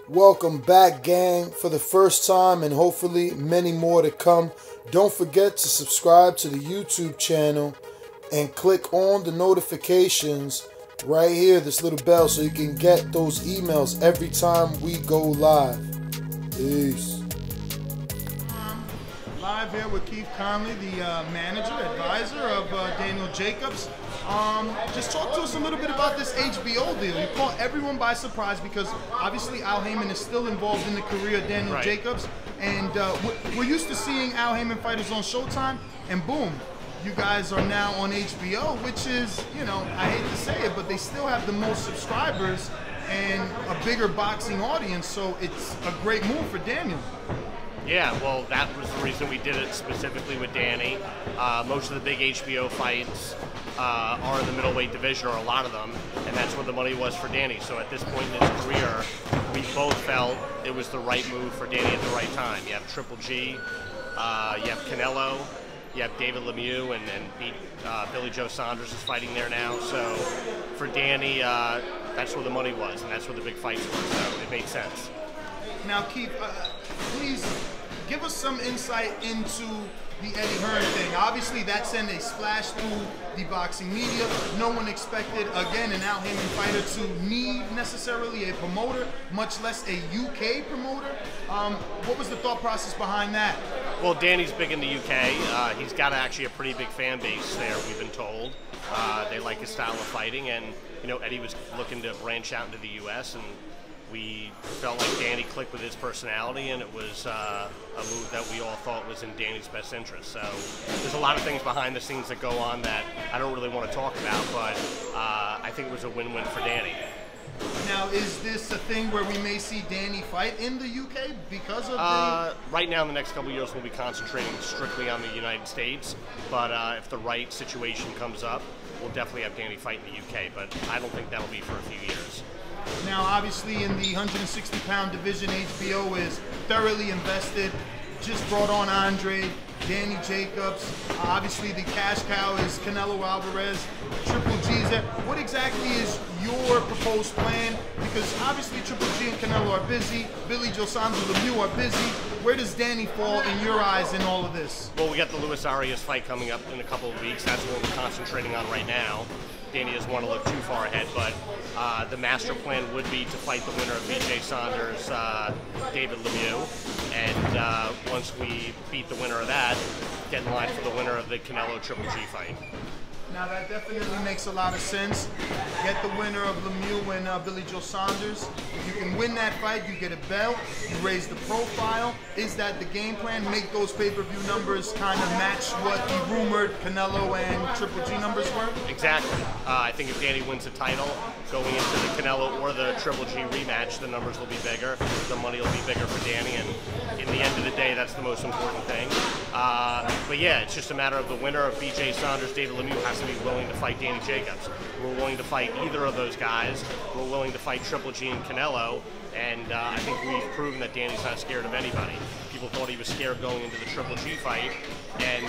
Welcome back, gang, for the first time and hopefully many more to come. Don't forget to subscribe to the YouTube channel and click on the notifications right here, this little bell, so you can get those emails every time we go live. Peace. Live here with Keith Connolly, the manager, advisor of Daniel Jacobs. Just talk to us a little bit about this HBO deal. You caught everyone by surprise because obviously Al Haymon is still involved in the career of Daniel Jacobs. And we're used to seeing Al Haymon fighters on Showtime, and boom, you guys are now on HBO, which is, you know, I hate to say it, but they still have the most subscribers and a bigger boxing audience, so it's a great move for Daniel. Yeah, well, that was the reason we did it specifically with Danny. Most of the big HBO fights are in the middleweight division, or a lot of them, and that's where the money was for Danny. So at this point in his career, we both felt it was the right move for Danny at the right time. You have Triple G, you have Canelo, you have David Lemieux, and Billy Joe Saunders is fighting there now. So for Danny, that's where the money was, and that's where the big fights were, so it made sense. Now, Keith, please give us some insight into the Eddie Hearn thing. Obviously, that sent a splash through the boxing media. No one expected, again, an Al Haymon fighter to need necessarily a promoter, much less a UK promoter. What was the thought process behind that? Well, Danny's big in the UK. He's got actually a pretty big fan base there, we've been told. They like his style of fighting, and you know, Eddie was looking to branch out into the US, and we felt like Danny clicked with his personality, and it was a move that we all thought was in Danny's best interest. So there's a lot of things behind the scenes that go on that I don't really want to talk about, but I think it was a win-win for Danny. Now, is this a thing where we may see Danny fight in the UK because of Right now, in the next couple of years, we'll be concentrating strictly on the United States, but if the right situation comes up, we'll definitely have Danny fight in the UK, but I don't think that'll be for a few years. Now, obviously, in the 160-pound division, HBO is thoroughly invested. Just brought on Andre, Danny Jacobs. Obviously, the cash cow is Canelo Alvarez, Triple G's. What exactly is your proposed plan? Because obviously, Triple G and Canelo are busy. Billy Joe Saunders and Lemieux are busy. Where does Danny fall in your eyes in all of this? Well, we got the Luis Arias fight coming up in a couple of weeks. That's what we're concentrating on right now. Danny doesn't want to look too far ahead, but the master plan would be to fight the winner of BJ Saunders, David Lemieux, and once we beat the winner of that, get in line for the winner of the Canelo Triple G fight. Now, that definitely makes a lot of sense. Get the winner of Lemieux and Billy Joe Saunders. If you can win that fight, you get a belt, you raise the profile. Is that the game plan? Make those pay-per-view numbers kind of match what the rumored Canelo and Triple G numbers were? Exactly. I think if Danny wins the title, going into the Canelo or the Triple G rematch, the numbers will be bigger, the money will be bigger for Danny, and in the end of the day, that's the most important thing. But yeah, it's just a matter of the winner of BJ Saunders, David Lemieux, has to be willing to fight Danny Jacobs. We're willing to fight either of those guys. We're willing to fight Triple G and Canelo, and I think we've proven that Danny's not scared of anybody. People thought he was scared going into the Triple G fight, and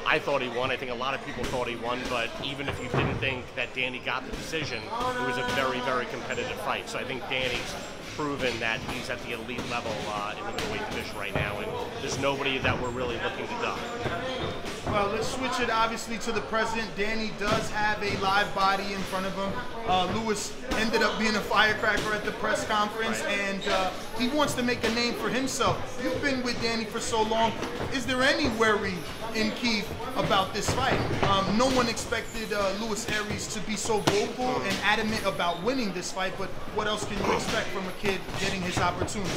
I thought he won. I think a lot of people thought he won, but even if you didn't think that Danny got the decision, it was a very, very competitive fight. So I think Danny's proven that he's at the elite level in the middleweight division right now, and there's nobody that we're really looking to duck. Well, let's switch it obviously to the present. Danny does have a live body in front of him. Lewis ended up being a firecracker at the press conference, and he wants to make a name for himself. You've been with Danny for so long. Is there any worry in Keith about this fight? No one expected Luis Arias to be so vocal and adamant about winning this fight, but what else can you expect from a kid getting his opportunity?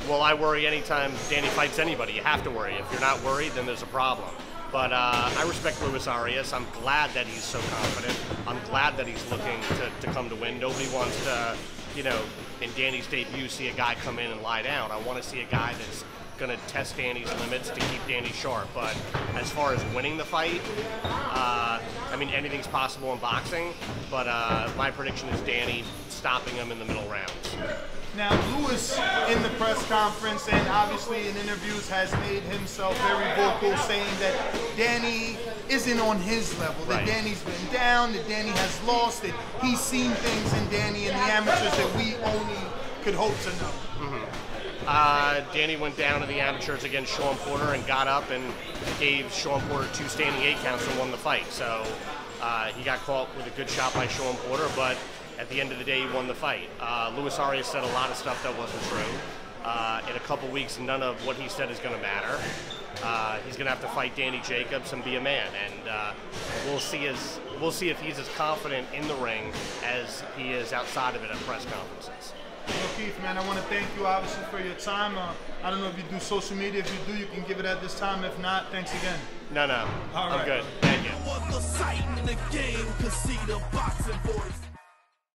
Well, I worry anytime Danny fights anybody. You have to worry. If you're not worried, then there's a problem. But I respect Luis Arias. I'm glad that he's so confident. I'm glad that he's looking to come to win. Nobody wants to, you know, in Danny's debut, see a guy come in and lie down. I want to see a guy that's going to test Danny's limits to keep Danny sharp. But as far as winning the fight, I mean, anything's possible in boxing. But my prediction is Danny stopping him in the middle rounds. Now, Lewis, in the press conference and obviously in interviews, has made himself very vocal, saying that Danny isn't on his level, that Danny's been down, that Danny has lost, that he's seen things in Danny and the amateurs that we only could hope to know? Danny went down to the amateurs against Sean Porter and got up and gave Sean Porter 2 standing 8 counts and won the fight. So he got caught with a good shot by Sean Porter, but at the end of the day, he won the fight. Luis Arias said a lot of stuff that wasn't true. In a couple weeks, none of what he said is going to matter. He's going to have to fight Danny Jacobs and be a man, and we'll see if he's as confident in the ring as he is outside of it at press conferences. Well, Keith, man, I want to thank you, obviously, for your time. I don't know if you do social media. If you do, you can give it at this time. If not, thanks again. No. All I'm right. good. Thank you. The sight in the game, 'cause see the boxing voice.